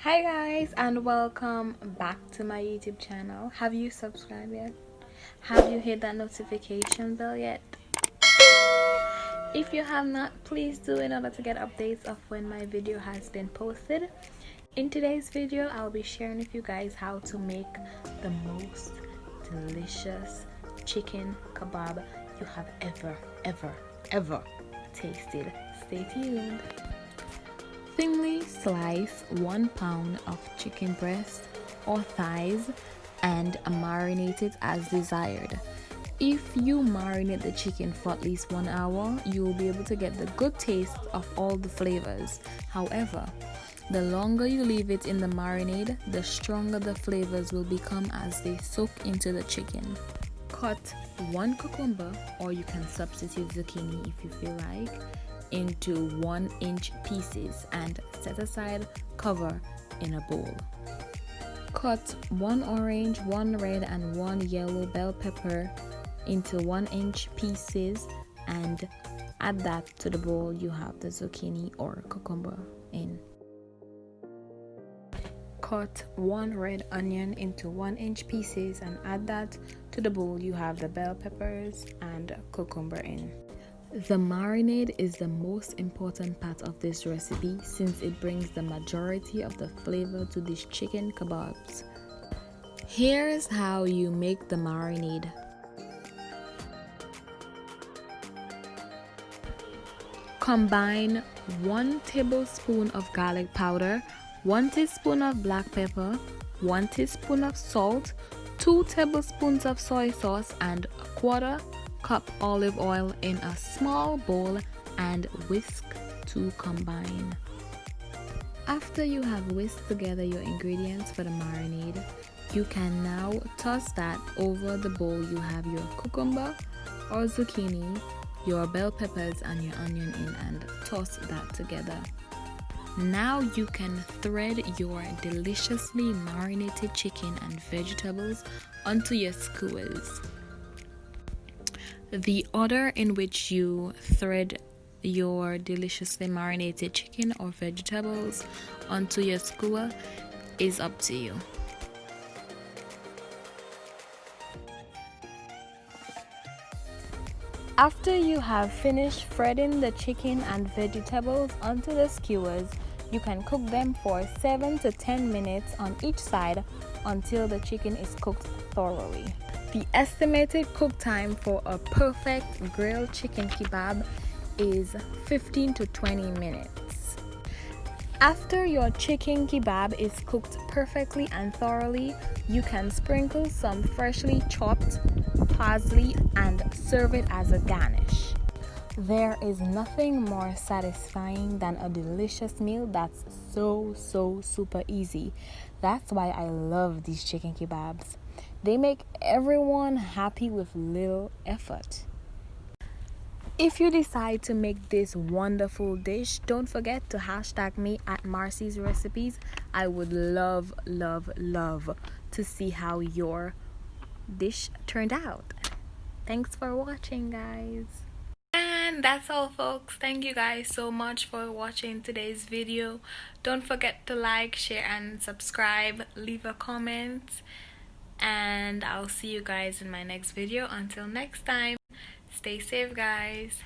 Hi guys, and welcome back to my YouTube channel. Have you subscribed yet? Have you hit that notification bell yet? If you have not, please do in order to get updates of when my video has been posted. In today's video, I'll be sharing with you guys how to make the most delicious chicken kebab you have ever tasted. Stay tuned. Thinly slice 1 pound of chicken breast or thighs and marinate it as desired. If you marinate the chicken for at least 1 hour, you will be able to get the good taste of all the flavors. However, the longer you leave it in the marinade, the stronger the flavors will become as they soak into the chicken. Cut 1 cucumber, or you can substitute zucchini if you feel like, into 1-inch pieces and set aside. Cover in a bowl. Cut 1 orange, 1 red and 1 yellow bell pepper into 1-inch pieces and add that to the bowl you have the zucchini or cucumber in. Cut 1 red onion into 1-inch pieces and add that to the bowl you have the bell peppers and cucumber in. The marinade is the most important part of this recipe since it brings the majority of the flavor to these chicken kebabs. Here's how you make the marinade. Combine 1 tablespoon of garlic powder, 1 teaspoon of black pepper, 1 teaspoon of salt, 2 tablespoons of soy sauce and 1/4 cup olive oil in a small bowl and whisk to combine. After you have whisked together your ingredients for the marinade, you can now toss that over the bowl you have your cucumber or zucchini, your bell peppers and your onion in and toss that together. Now you can thread your deliciously marinated chicken and vegetables onto your skewers. The order in which you thread your deliciously marinated chicken or vegetables onto your skewer is up to you. After you have finished threading the chicken and vegetables onto the skewers, you can cook them for 7 to 10 minutes on each side until the chicken is cooked thoroughly. The estimated cook time for a perfect grilled chicken kebab is 15 to 20 minutes. After your chicken kebab is cooked perfectly and thoroughly, you can sprinkle some freshly chopped parsley and serve it as a garnish. There is nothing more satisfying than a delicious meal that's so super easy. That's why I love these chicken kebabs. They make everyone happy with little effort. If you decide to make this wonderful dish, don't forget to hashtag me at Marcie's Recipes. I would love to see how your dish turned out. Thanks for watching, guys. And that's all, folks. Thank you guys so much for watching today's video. Don't forget to like, share and subscribe. Leave a comment. And I'll see you guys in my next video. Until next time, stay safe, guys.